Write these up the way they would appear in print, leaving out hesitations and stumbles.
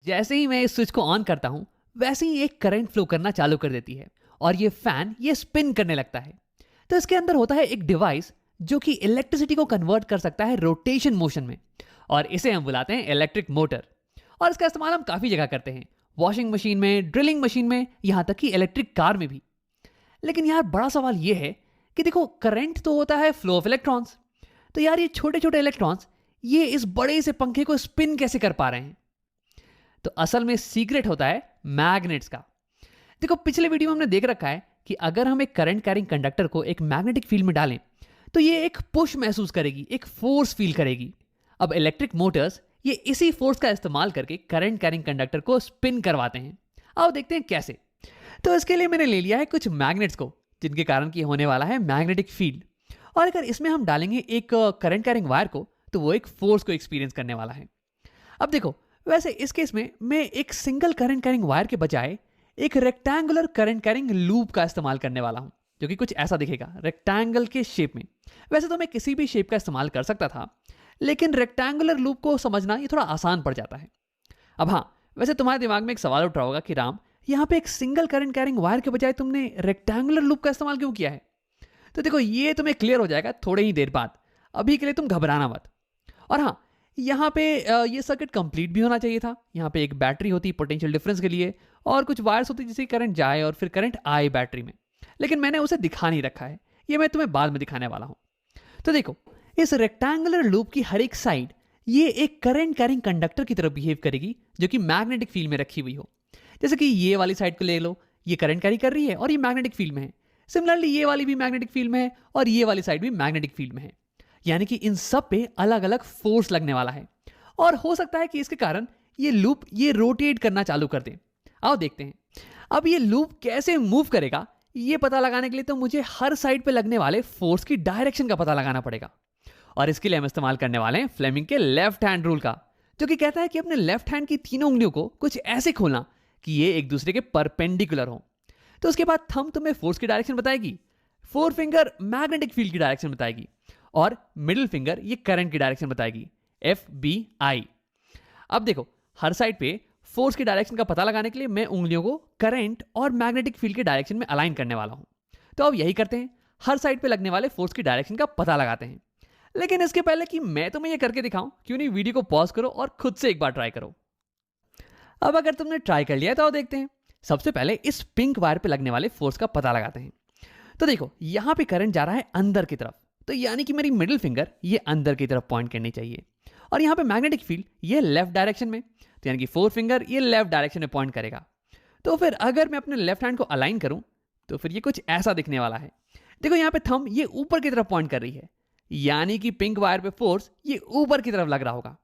जैसे ही मैं इस स्विच को ऑन करता हूं वैसे ही एक करंट फ्लो करना चालू कर देती है और ये फैन ये स्पिन करने लगता है। तो इसके अंदर होता है एक डिवाइस जो कि इलेक्ट्रिसिटी को कन्वर्ट कर सकता है रोटेशन मोशन में, और इसे हम बुलाते हैं इलेक्ट्रिक मोटर। और इसका इस्तेमाल हम काफ़ी जगह करते हैं, वॉशिंग मशीन में, ड्रिलिंग मशीन में, यहाँ तक कि इलेक्ट्रिक कार में भी। लेकिन यार बड़ा सवाल ये है कि देखो, करंट तो होता है फ्लो ऑफ इलेक्ट्रॉन्स, तो यार ये छोटे छोटे इलेक्ट्रॉन्स ये इस बड़े से पंखे को स्पिन कैसे कर पा रहे हैं? तो असल में सीक्रेट होता है मैग्नेट्स का। देखो, पिछले वीडियो में हमने देख रखा है कि अगर हम एक करंट कैरिंग कंडक्टर को एक मैग्नेटिक फील्ड में डालें तो ये एक पुश महसूस करेगी, एक फोर्स फील करेगी। अब इलेक्ट्रिक मोटर्स ये इसी फोर्स का इस्तेमाल करके करंट कैरिंग कंडक्टर को स्पिन करवाते हैं। आओ देखते हैं कैसे। तो इसके लिए मैंने ले लिया है कुछ मैग्नेट्स को, जिनके कारण की होने वाला है मैग्नेटिक फील्ड। और अगर इसमें हम डालेंगे एक करंट कैरिंग वायर को तो वो एक फोर्स को एक्सपीरियंस करने वाला है। अब देखो, वैसे इस केस में मैं एक सिंगल करंट कैरिंग वायर के बजाय एक रेक्टेंगुलर करंट कैरिंग लूप का इस्तेमाल करने वाला हूं, जो कि कुछ ऐसा दिखेगा रेक्टेंगल के शेप में। वैसे तो मैं किसी भी शेप का इस्तेमाल कर सकता था, लेकिन रेक्टेंगुलर लूप को समझना ये थोड़ा आसान पड़ जाता है। अब हाँ, वैसे तुम्हारे दिमाग में एक सवाल उठ रहा होगा कि राम, यहाँ पे एक सिंगल करंट कैरिंग वायर के बजाय तुमने रेक्टेंगुलर लूप का इस्तेमाल क्यों किया है? तो देखो, ये तुम्हें क्लियर हो जाएगा थोड़ी ही देर बाद। अभी के लिए तुम घबराना मत। और हाँ, यहाँ पे ये सर्किट कंप्लीट भी होना चाहिए था। यहाँ पे एक बैटरी होती पोटेंशियल डिफरेंस के लिए, और कुछ वायर्स होती जिससे करंट जाए और फिर करंट आए बैटरी में, लेकिन मैंने उसे दिखा नहीं रखा है। ये मैं तुम्हें बाद में दिखाने वाला हूँ। तो देखो, इस रेक्टेंगुलर लूप की हर एक साइड ये एक करंट कैरिंग कंडक्टर की तरह बिहेव करेगी, जो कि मैग्नेटिक फील्ड में रखी हुई हो। जैसे कि ये वाली साइड को ले लो, ये करंट कैरी कर रही है और ये मैग्नेटिक फील्ड में है। सिमिलरली ये वाली भी मैग्नेटिक फील्ड में है और ये वाली साइड भी मैग्नेटिक फील्ड में है। यानी कि इन सब पे अलग अलग फोर्स लगने वाला है, और हो सकता है कि इसके कारण ये लूप ये रोटेट करना चालू कर दे। आओ देखते हैं। अब ये लूप कैसे मूव करेगा, ये पता लगाने के लिए तो मुझे हर साइड पे लगने वाले फोर्स की डायरेक्शन का पता लगाना पड़ेगा। और इसके लिए हम इस्तेमाल करने वाले हैं फ्लेमिंग के लेफ्ट हैंड रूल का, जो कि कहता है कि अपने लेफ्ट हैंड की तीनों उंगलियों को कुछ ऐसे खोलना कि ये एक दूसरे के परपेंडिकुलर हो। तो उसके बाद थंब तुम्हें फोर्स की डायरेक्शन बताएगी, फोर फिंगर मैग्नेटिक फील्ड की डायरेक्शन बताएगी, और मिडिल फिंगर ये करंट की डायरेक्शन बताएगी, FBI। अब देखो, हर साइड पे फोर्स की डायरेक्शन का पता लगाने के लिए मैं उंगलियों को करंट और मैग्नेटिक फील्ड के डायरेक्शन में अलाइन करने वाला हूं। तो अब यही करते हैं, हर साइड पे लगने वाले फोर्स की डायरेक्शन का पता लगाते हैं। लेकिन इसके पहले कि मैं तुम्हें यह करके दिखाऊं, क्यों नहीं वीडियो को पॉज करो और खुद से एक बार ट्राई करो। अब अगर तुमने ट्राई कर लिया तो आओ देखते हैं। सबसे पहले इस पिंक वायर पे लगने वाले फोर्स का पता लगाते हैं। तो देखो, यहां पे करंट जा रहा है अंदर की तरफ, तो यानी कि मेरी मिडिल फिंगर ये अंदर की तरफ पॉइंट करनी चाहिए। और यहाँ पे मैग्नेटिक फील्ड ये लेफ्ट डायरेक्शन में, तो यानी कि फोर फिंगर ये लेफ्ट डायरेक्शन में पॉइंट करेगा। तो फिर अगर मैं अपने लेफ्ट हैंड को अलाइन करूं तो फिर ये कुछ ऐसा दिखने वाला है। देखो, यहाँ पे थंब ये ऊपर की तरफ पॉइंट कर रही है, यानी कि पिंक वायर पे फोर्स ये ऊपर की तरफ लग रहा होगा।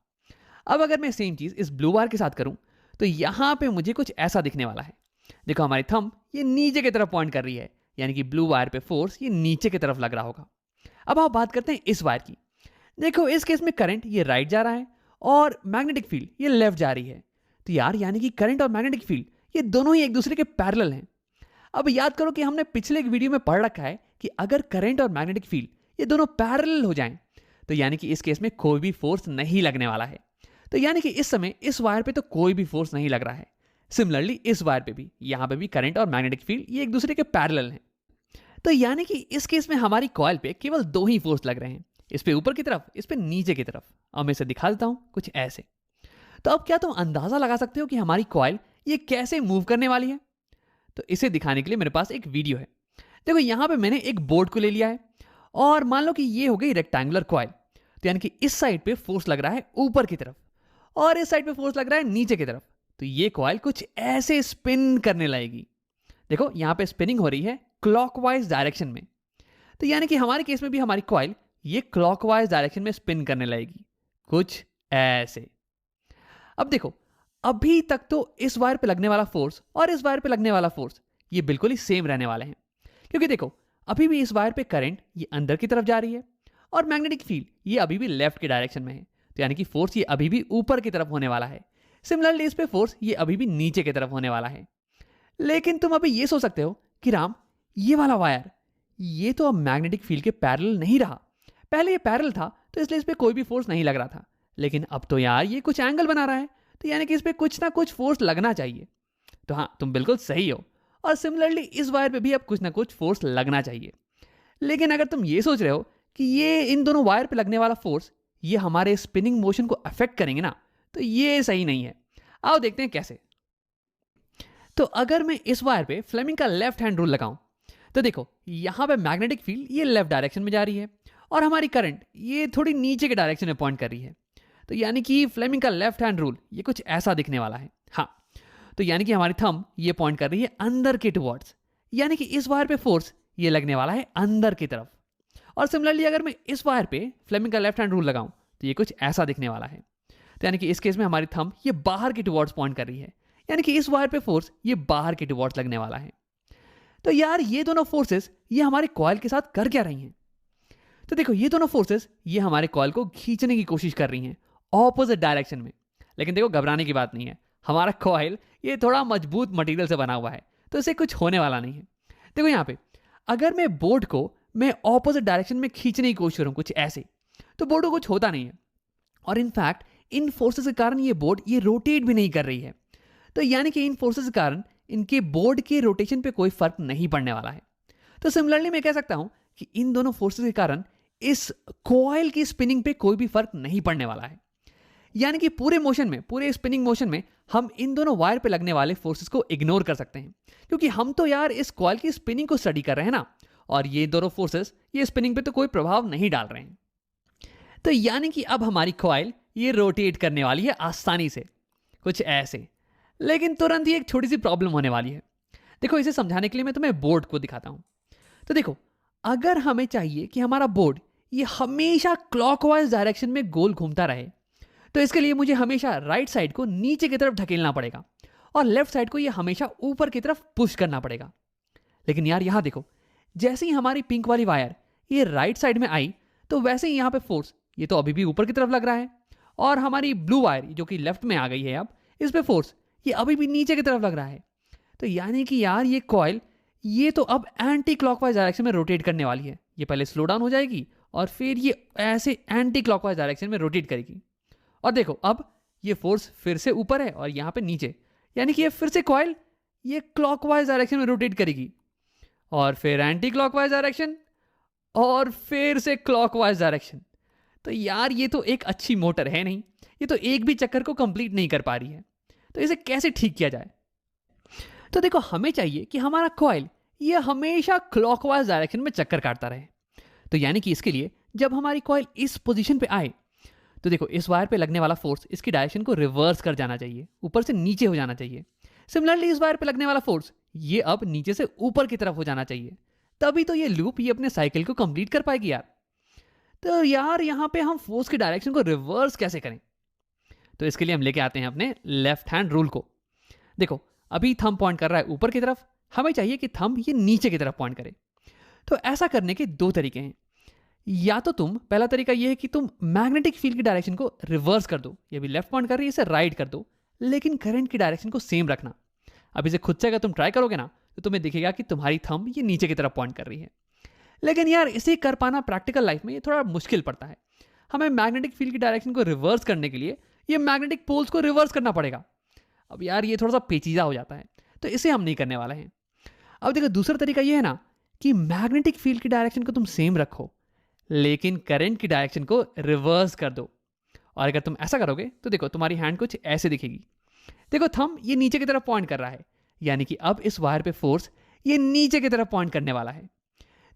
अब अगर मैं सेम चीज इस ब्लू वायर के साथ करूं तो यहाँ पे मुझे कुछ ऐसा दिखने वाला है। देखो, हमारी थंब ये नीचे की तरफ पॉइंट कर रही है, यानी कि ब्लू वायर पे फोर्स ये नीचे की तरफ लग रहा होगा। अब आप बात करते हैं इस वायर की। देखो, इस केस में करंट ये राइट जा रहा है और मैग्नेटिक फील्ड ये लेफ्ट जा रही है। तो यार, यानी कि करंट और मैग्नेटिक फील्ड ये दोनों ही एक दूसरे के पैरेलल हैं। अब याद करो कि हमने पिछले एक वीडियो में पढ़ रखा है कि अगर करंट और मैग्नेटिक फील्ड ये दोनों पैरेलल हो जाएं तो यानी कि इस केस में कोई भी फोर्स नहीं लगने वाला है। तो यानी कि इस समय इस वायर पे तो कोई भी फोर्स नहीं लग रहा है। सिमिलरली इस वायर पे भी, यहाँ पे भी करंट और मैग्नेटिक फील्ड ये एक दूसरे के पैरेलल हैं। तो यानी कि इस केस में हमारी कॉइल पे केवल दो ही फोर्स लग रहे हैं, इस पे ऊपर की तरफ, इस पे नीचे की तरफ। अब मैं इसे दिखा देता हूं कुछ ऐसे। तो अब क्या तुम अंदाजा लगा सकते हो कि हमारी कॉइल ये कैसे मूव करने वाली है? तो इसे दिखाने के लिए मेरे पास एक वीडियो है। देखो, यहाँ पे मैंने एक बोर्ड को ले लिया है और मान लो कि ये हो गई रेक्टेंगुलर कॉइल। तो यानी कि इस साइड पे फोर्स लग रहा है ऊपर की तरफ और इस साइड पे फोर्स लग रहा है नीचे की तरफ। तो ये कॉइल कुछ ऐसे स्पिन करने लगेगी। देखो, यहाँ पे स्पिनिंग हो रही है क्लॉकवाइज डायरेक्शन में। तो यानी कि हमारे केस में भी हमारी कॉइल ये क्लॉकवाइज डायरेक्शन में स्पिन करने लगेगी, कुछ ऐसे। अब देखो, अभी तक तो इस वायर पे लगने वाला फोर्स और इस वायर पे लगने वाला फोर्स ये बिल्कुल ही सेम रहने वाले हैं, क्योंकि देखो, अभी भी इस वायर पे करंट ये अंदर की तरफ जा रही है और मैग्नेटिक फील्ड ये अभी भी लेफ्ट के डायरेक्शन में है। तो यानी कि फोर्स ये अभी भी ऊपर की तरफ होने वाला है। सिमिलरली इस पे फोर्स ये अभी भी नीचे की तरफ होने वाला है। लेकिन तुम अभी ये सोच सकते हो कि राम, ये वाला वायर ये तो अब मैग्नेटिक फील्ड के पैरेलल नहीं रहा। पहले ये पैरेलल था तो इसलिए इस पे कोई भी फोर्स नहीं लग रहा था, लेकिन अब तो यार ये कुछ एंगल बना रहा है। तो यानी कि इस पे कुछ ना कुछ फोर्स लगना चाहिए। तो हाँ, तुम बिल्कुल सही हो। और सिमिलरली इस वायर पे भी अब कुछ ना कुछ फोर्स लगना चाहिए। लेकिन अगर तुम ये सोच रहे हो कि ये इन दोनों वायर पे लगने वाला फोर्स ये हमारे स्पिनिंग मोशन को अफेक्ट करेंगे ना, तो ये सही नहीं है। आओ देखते हैं कैसे। तो अगर मैं इस वायर पे फ्लेमिंग का लेफ्ट हैंड रूल लगाऊं, तो देखो यहां पे मैग्नेटिक फील्ड ये लेफ्ट डायरेक्शन में जा रही है और हमारी करंट ये थोड़ी नीचे के डायरेक्शन में पॉइंट कर रही है। तो यानी कि फ्लेमिंग का लेफ्ट हैंड रूल ये कुछ ऐसा दिखने वाला है। हाँ, तो यानी कि हमारी थंब ये पॉइंट कर रही है अंदर के टुवर्ड्स, यानी कि इस वायर पे फोर्स ये लगने वाला है अंदर की तरफ। और सिमिलरली अगर मैं इस वायर पे फ्लेमिंग का लेफ्ट हैंड रूल लगाऊं, तो ये कुछ ऐसा दिखने वाला है। तो यानी कि इस केस में हमारी थंब ये बाहर की टुवर्ड्स पॉइंट कर रही है, यानी कि इस वायर पे फोर्स ये बाहर की टुवर्ड्स लगने वाला है। तो यार ये दोनों फोर्सेस ये हमारे कॉइल के साथ कर क्या रही हैं? तो देखो ये दोनों फोर्सेस ये हमारे कॉइल को खींचने की कोशिश कर रही हैं ऑपोजिट डायरेक्शन में। लेकिन देखो घबराने की बात नहीं है, हमारा कॉइल ये थोड़ा मजबूत मटेरियल से बना हुआ है, तो इसे कुछ होने वाला नहीं है। देखो यहाँ पे अगर मैं बोर्ड को मैं ऑपोजिट डायरेक्शन में खींचने की कोशिश करूँ कुछ ऐसे, तो बोर्ड को कुछ होता नहीं है। और इनफैक्ट इन फोर्सेस के कारण ये बोर्ड ये रोटेट भी नहीं कर रही है। तो यानी कि इन फोर्सेस के कारण इनके बोर्ड के रोटेशन पे कोई फर्क नहीं पड़ने वाला है। तो सिमिलरली मैं कह सकता हूं कि इन दोनों फोर्सेस के कारण इस कॉइल की स्पिनिंग पे कोई भी फर्क नहीं पड़ने वाला है। यानी कि पूरे मोशन में, पूरे स्पिनिंग मोशन में हम इन दोनों वायर पे लगने वाले फोर्सेस को इग्नोर कर सकते हैं, क्योंकि हम तो यार इस कॉइल की स्पिनिंग को स्टडी कर रहे हैं ना, और ये दोनों फोर्सेस ये स्पिनिंग पे तो कोई प्रभाव नहीं डाल रहे हैं। तो यानी कि अब हमारी कॉइल ये रोटेट करने वाली है आसानी से, कुछ ऐसे। लेकिन तुरंत ही एक छोटी सी प्रॉब्लम होने वाली है। देखो इसे समझाने के लिए मैं तुम्हें बोर्ड को दिखाता हूं। तो देखो अगर हमें चाहिए कि हमारा बोर्ड ये हमेशा क्लॉकवाइज डायरेक्शन में गोल घूमता रहे, तो इसके लिए मुझे हमेशा राइट साइड को नीचे की तरफ ढकेलना पड़ेगा और लेफ्ट साइड को ये हमेशा ऊपर की तरफ पुश करना पड़ेगा। लेकिन यार यहां देखो, जैसे ही हमारी पिंक वाली वायर ये राइट साइड में आई, तो वैसे ही यहां पे फोर्स ये तो अभी भी ऊपर की तरफ लग रहा है, और हमारी ब्लू वायर जो कि लेफ्ट में आ गई है अब, इस पे फोर्स ये अभी भी नीचे की तरफ लग रहा है। तो यानी कि यार ये कॉइल ये तो अब एंटी क्लॉकवाइज डायरेक्शन में रोटेट करने वाली है। ये पहले स्लो डाउन हो जाएगी और फिर ये ऐसे एंटी क्लॉकवाइज डायरेक्शन में रोटेट करेगी। और देखो अब ये फोर्स फिर से ऊपर है और यहाँ पे नीचे, यानी कि ये फिर से कॉइल ये क्लॉकवाइज डायरेक्शन में रोटेट करेगी और फिर एंटी क्लॉकवाइज डायरेक्शन और फिर से क्लॉकवाइज डायरेक्शन। तो यार ये तो एक अच्छी मोटर है नहीं, ये तो एक भी चक्कर को कंप्लीट नहीं कर पा रही है। तो इसे कैसे ठीक किया जाए? तो देखो हमें चाहिए कि हमारा कॉइल ये हमेशा क्लॉकवाइज डायरेक्शन में चक्कर काटता रहे। तो यानी कि इसके लिए जब हमारी कॉइल इस पोजीशन पे आए, तो देखो इस वायर पे लगने वाला फोर्स इसकी डायरेक्शन को रिवर्स कर जाना चाहिए, ऊपर से नीचे हो जाना चाहिए। सिमिलरली इस वायर पे लगने वाला फोर्स ये अब नीचे से ऊपर की तरफ हो जाना चाहिए, तभी तो ये लूप ये अपने साइकिल को कंप्लीट कर पाएगी यार। तो यार यहाँ पे हम फोर्स की डायरेक्शन को रिवर्स कैसे करें? तो इसके लिए हम लेके आते हैं अपने लेफ्ट हैंड रूल को। देखो अभी थंब पॉइंट कर रहा है ऊपर की तरफ, हमें चाहिए कि थंब ये नीचे की तरफ पॉइंट करे। तो ऐसा करने के दो तरीके हैं। या तो तुम, पहला तरीका ये है कि तुम मैग्नेटिक फील्ड की डायरेक्शन को रिवर्स कर दो, ये भी लेफ्ट पॉइंट कर रही है इसे राइट कर दो, लेकिन करंट की डायरेक्शन को सेम रखना। अब इसे खुद से अगर तुम ट्राई करोगे ना, तो तुम्हें दिखेगा कि तुम्हारी थंब ये नीचे की तरफ पॉइंट कर रही है। लेकिन यार इसे कर पाना प्रैक्टिकल लाइफ में ये थोड़ा मुश्किल पड़ता है। हमें मैग्नेटिक फील्ड की डायरेक्शन को रिवर्स करने के लिए ये मैग्नेटिक पोल्स को रिवर्स करना पड़ेगा। अब यार ये थोड़ा सा पेचीदा हो जाता है, तो इसे हम नहीं करने वाले हैं। अब देखो दूसरा तरीका ये है ना कि मैग्नेटिक फील्ड की डायरेक्शन को तुम सेम रखो, लेकिन करंट की डायरेक्शन को रिवर्स कर दो। और अगर तुम ऐसा करोगे तो देखो तुम्हारी हैंड कुछ ऐसे दिखेगी। देखो थंब ये नीचे की तरफ पॉइंट कर रहा है, यानी कि अब इस वायर पे फोर्स ये नीचे की तरफ पॉइंट करने वाला है।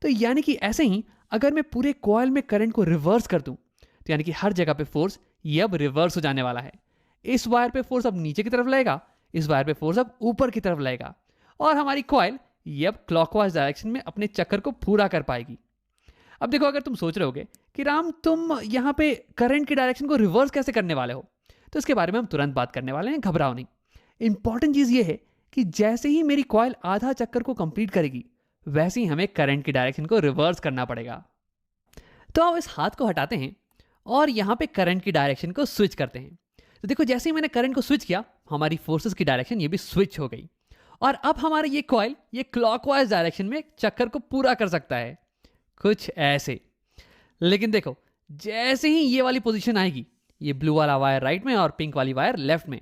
तो यानी कि ऐसे ही अगर मैं पूरे कॉइल में करंट को रिवर्स कर दूं, तो यानी कि हर जगह पे फोर्स ये अब रिवर्स हो जाने वाला है। इस वायर पे फोर्स अब नीचे की तरफ लगेगा, इस वायर पे फोर्स अब ऊपर की तरफ लगेगा, और हमारी कॉइल ये अब क्लॉकवाइज डायरेक्शन में अपने चक्कर को पूरा कर पाएगी। अब देखो अगर तुम सोच रहे होगे कि राम तुम यहाँ पे करंट की डायरेक्शन को रिवर्स कैसे करने वाले हो, तो इसके बारे में हम तुरंत बात करने वाले हैं, घबराओ नहीं। इंपॉर्टेंट चीज ये है कि जैसे ही मेरी कॉइल आधा चक्कर को कंप्लीट करेगी, वैसे ही हमें करंट की डायरेक्शन को रिवर्स करना पड़ेगा। तो अब इस हाथ को हटाते हैं और यहाँ पे करंट की डायरेक्शन को स्विच करते हैं। तो देखो जैसे ही मैंने करंट को स्विच किया, हमारी फोर्सेस की डायरेक्शन ये भी स्विच हो गई, और अब हमारा ये कॉइल ये क्लॉकवाइज डायरेक्शन में चक्कर को पूरा कर सकता है, कुछ ऐसे। लेकिन देखो जैसे ही ये वाली पोजीशन आएगी, ये ब्लू वाला वायर राइट में और पिंक वाली वायर लेफ्ट में,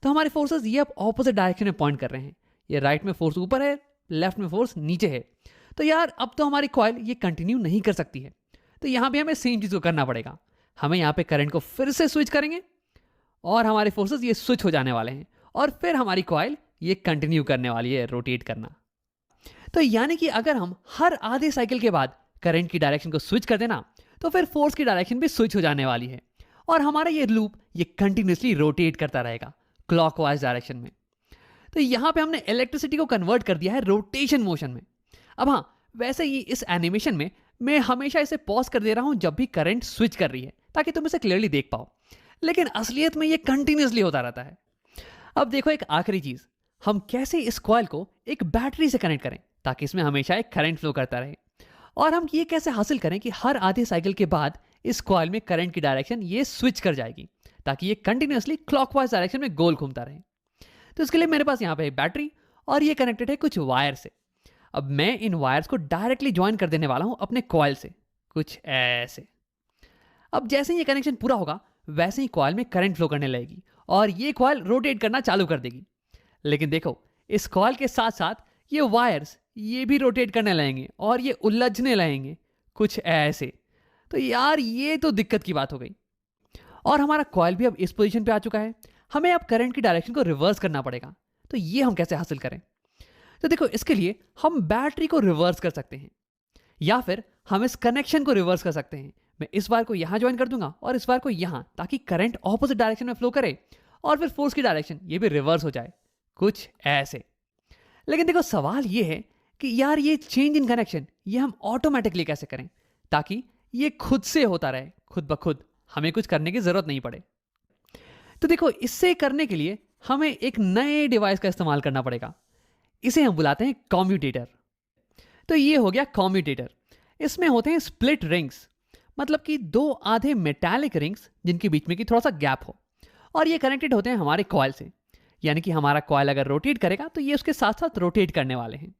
तो हमारे फोर्सेस ये अब ऑपोजिट डायरेक्शन में पॉइंट कर रहे हैं। ये राइट में फोर्स ऊपर है, लेफ्ट में फोर्स नीचे है। तो यार अब तो हमारी कॉइल ये कंटिन्यू नहीं कर सकती है। तो यहाँ पे हमें सेम चीज़ को करना पड़ेगा। हमें यहाँ पे करंट को फिर से स्विच करेंगे और हमारे फोर्सेस ये स्विच हो जाने वाले हैं और फिर हमारी कॉइल ये कंटिन्यू करने वाली है रोटेट करना। तो यानी कि अगर हम हर आधे साइकिल के बाद करंट की डायरेक्शन को स्विच कर देना तो फिर फोर्स की डायरेक्शन भी स्विच हो जाने वाली है और हमारा ये लूप ये कंटिन्यूसली रोटेट करता रहेगा क्लॉकवाइज डायरेक्शन में। तो यहाँ पे हमने इलेक्ट्रिसिटी को कन्वर्ट कर दिया है रोटेशन मोशन में। अब हाँ, वैसे ही इस एनिमेशन में मैं हमेशा इसे पॉज कर दे रहा हूँ जब भी करंट स्विच कर रही है ताकि तुम इसे क्लियरली देख पाओ, लेकिन असलियत में ये कंटिन्यूसली होता रहता है। अब देखो एक आखिरी चीज, हम कैसे इस कॉइल को एक बैटरी से कनेक्ट करें ताकि इसमें हमेशा एक करंट फ्लो करता रहे, और हम ये कैसे हासिल करें कि हर आधे साइकिल के बाद इस कॉइल में करंट की डायरेक्शन ये स्विच कर जाएगी ताकि ये कंटिन्यूसली क्लॉकवाइज डायरेक्शन में गोल घूमता रहे। तो इसके लिए मेरे पास यहाँ पे एक बैटरी और ये कनेक्टेड है कुछ वायर से। अब मैं इन वायर्स को डायरेक्टली ज्वाइन कर देने वाला हूँ अपने कॉइल से, कुछ ऐसे। अब जैसे ही ये कनेक्शन पूरा होगा वैसे ही कॉइल में करंट फ्लो करने लगेगी और ये कॉइल रोटेट करना चालू कर देगी। लेकिन देखो इस कॉइल के साथ साथ ये वायर्स ये भी रोटेट करने लगेंगे और ये उलझने लगेंगे कुछ ऐसे। तो यार ये तो दिक्कत की बात हो गई और हमारा कॉइल भी अब इस पोजीशन पे आ चुका है। हमें अब करंट की डायरेक्शन को रिवर्स करना पड़ेगा। तो ये हम कैसे हासिल करें? तो देखो इसके लिए हम बैटरी को रिवर्स कर सकते हैं या फिर हम इस कनेक्शन को रिवर्स कर सकते हैं। मैं इस बार को यहां ज्वाइन कर दूंगा और इस बार को यहां, ताकि करंट ऑपोजिट डायरेक्शन में फ्लो करे और फिर फोर्स की डायरेक्शन ये भी रिवर्स हो जाए कुछ ऐसे। लेकिन देखो सवाल ये है कि यार ये चेंज इन कनेक्शन ये हम ऑटोमेटिकली कैसे करें ताकि ये खुद से होता रहे, खुद ब खुद, हमें कुछ करने की जरूरत नहीं पड़े। तो देखो इससे करने के लिए हमें एक नए डिवाइस का इस्तेमाल करना पड़ेगा। इसे हम बुलाते हैं कॉम्यूटेटर। तो ये हो गया कॉम्यूटेटर। इसमें होते हैं स्प्लिट रिंग्स, मतलब कि दो आधे मेटालिक रिंग्स जिनके बीच में की थोड़ा सा गैप हो, और ये कनेक्टेड होते हैं हमारे कॉइल से। यानी कि हमारा कॉइल अगर रोटेट करेगा तो ये उसके साथ साथ रोटेट करने वाले हैं।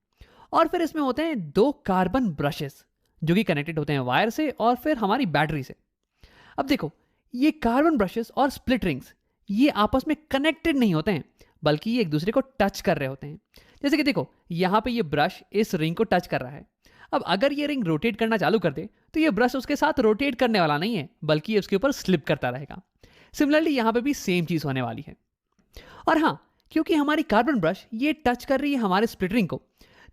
और फिर इसमें होते हैं दो कार्बन ब्रशेस जो कि कनेक्टेड होते हैं वायर से और फिर हमारी बैटरी से। अब देखो ये कार्बन ब्रशेस और स्प्लिट रिंग्स ये आपस में कनेक्टेड नहीं होते हैं, बल्कि ये एक दूसरे को टच कर रहे होते हैं। जैसे कि देखो यहाँ पे ये ब्रश इस रिंग को टच कर रहा है। अब अगर ये रिंग रोटेट करना चालू कर दे तो ये ब्रश उसके साथ रोटेट करने वाला नहीं है, बल्कि ये उसके ऊपर स्लिप करता रहेगा। सिमिलरली यहाँ पे भी सेम चीज होने वाली है। और हाँ, क्योंकि हमारी कार्बन ब्रश ये टच कर रही है हमारे स्प्लिट रिंग को,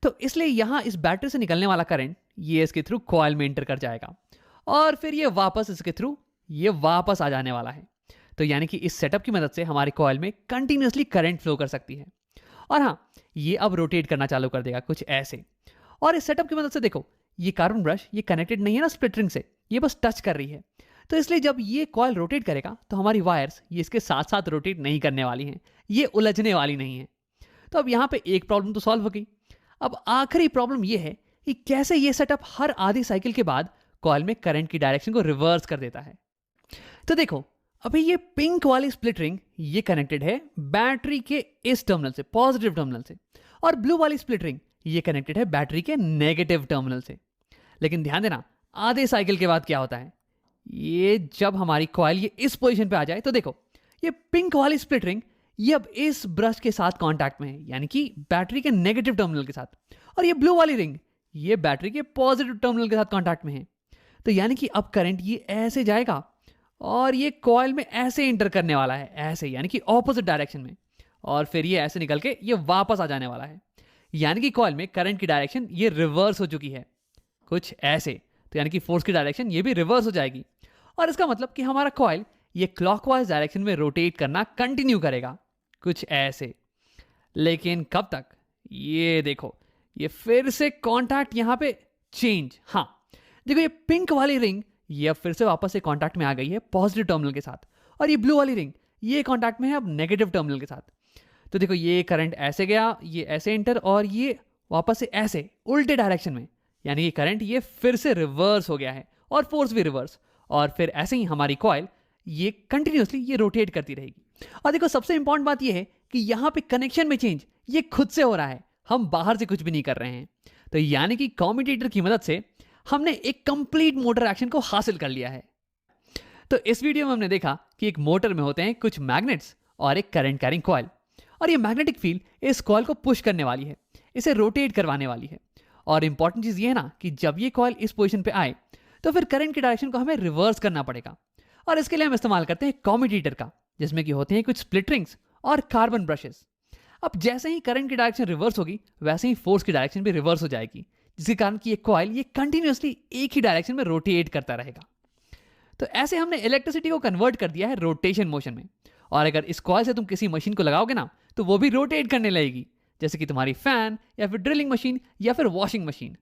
तो इसलिए यहाँ इस बैटरी से निकलने वाला करंट ये इसके थ्रू कॉइल में एंटर कर जाएगा और फिर ये वापस इसके थ्रू ये वापस आ जाने वाला है। तो यानी कि इस सेटअप की मदद से हमारे कॉइल में कंटिन्यूसली करंट फ्लो कर सकती है। और हाँ, ये अब रोटेट करना चालू कर देगा कुछ ऐसे। और इस सेटअप की मदद से देखो ये कार्बन ब्रश ये कनेक्टेड नहीं है ना स्प्लिट रिंग से, ये बस टच कर रही है। तो इसलिए जब ये कॉइल रोटेट करेगा तो हमारी वायर्स ये इसके साथ साथ रोटेट नहीं करने वाली हैं, ये उलझने वाली नहीं है। तो अब यहाँ पे एक प्रॉब्लम तो सॉल्व हो गई। अब आखिरी प्रॉब्लम ये है कि कैसे ये सेटअप हर आधी साइकिल के बाद कॉइल में करंट की डायरेक्शन को रिवर्स कर देता है। तो देखो अभी ये पिंक वाली स्प्लिट रिंग ये कनेक्टेड है बैटरी के इस टर्मिनल से, पॉजिटिव टर्मिनल से, और ब्लू वाली स्प्लिट रिंग ये कनेक्टेड है बैटरी के नेगेटिव टर्मिनल से। लेकिन ध्यान देना आधे साइकिल के बाद क्या होता है, ये जब हमारी कॉइल ये इस पोजीशन पे आ जाए तो देखो ये पिंक वाली स्प्लिट रिंग ये अब इस ब्रश के साथ कांटेक्ट में है, यानी कि बैटरी के नेगेटिव टर्मिनल के साथ, और ये ब्लू वाली रिंग ये बैटरी के पॉजिटिव टर्मिनल के साथ कांटेक्ट में है। तो यानी कि अब करंट ये ऐसे जाएगा और ये कॉइल में ऐसे एंटर करने वाला है, ऐसे, यानी कि ऑपोजिट डायरेक्शन में, और फिर ये ऐसे निकल के ये वापस आ जाने वाला है। यानी कि कॉइल में करंट की डायरेक्शन ये रिवर्स हो चुकी है कुछ ऐसे। तो यानी कि फोर्स की डायरेक्शन ये भी रिवर्स हो जाएगी और इसका मतलब कि हमारा कॉइल ये क्लॉकवाइज डायरेक्शन में रोटेट करना कंटिन्यू करेगा कुछ ऐसे। लेकिन कब तक? ये देखो ये फिर से कांटेक्ट यहाँ पे चेंज। हाँ देखो ये पिंक वाली रिंग ये अब फिर से वापस से कांटेक्ट में आ गई है पॉजिटिव टर्मिनल के साथ, और ये ब्लू वाली रिंग ये कांटेक्ट में है अब नेगेटिव टर्मिनल के साथ। तो देखो ये करंट ऐसे गया, ये ऐसे एंटर, और ये वापस से ऐसे उल्टे डायरेक्शन में, यानी ये करंट ये फिर से रिवर्स हो गया है और फोर्स भी रिवर्स, और फिर ऐसे ही हमारी कॉइल ये कंटिन्यूसली ये रोटेट करती रहेगी। और देखो सबसे इंपॉर्टेंट बात ये है कि यहाँ पे कनेक्शन में चेंज ये खुद से हो रहा है, हम बाहर से कुछ भी नहीं कर रहे हैं। तो यानी कि कम्यूटेटर की मदद से हमने एक कंप्लीट मोटर एक्शन को हासिल कर लिया है। तो इस वीडियो में हमने देखा कि एक मोटर में होते हैं कुछ मैग्नेट्स और एक करंट कैरिंग कॉइल। और ये मैग्नेटिक फील्ड इस कॉइल को पुश करने वाली है, इसे रोटेट करवाने वाली है। और इंपॉर्टेंट चीज ये है ना कि जब ये कॉइल इस पोजीशन पे आए तो फिर करंट की डायरेक्शन को हमें रिवर्स करना पड़ेगा। और इसके लिए हम इस्तेमाल करते हैं कॉम्यूटेटर का, जिसमें कि होते हैं कुछ स्प्लिट रिंग्स और कार्बन ब्रशेस। अब जैसे ही करंट की डायरेक्शन रिवर्स होगी वैसे ही फोर्स की डायरेक्शन भी रिवर्स हो जाएगी, जिसके कारण कि ये कॉइल ये कंटिन्यूअसली एक ही डायरेक्शन में रोटेट करता रहेगा। तो ऐसे हमने इलेक्ट्रिसिटी को कन्वर्ट कर दिया है रोटेशन मोशन में। और अगर इस कॉइल से तुम किसी मशीन को लगाओगे ना तो वो भी रोटेट करने लगेगी, जैसे कि तुम्हारी फैन या फिर ड्रिलिंग मशीन या फिर वॉशिंग मशीन।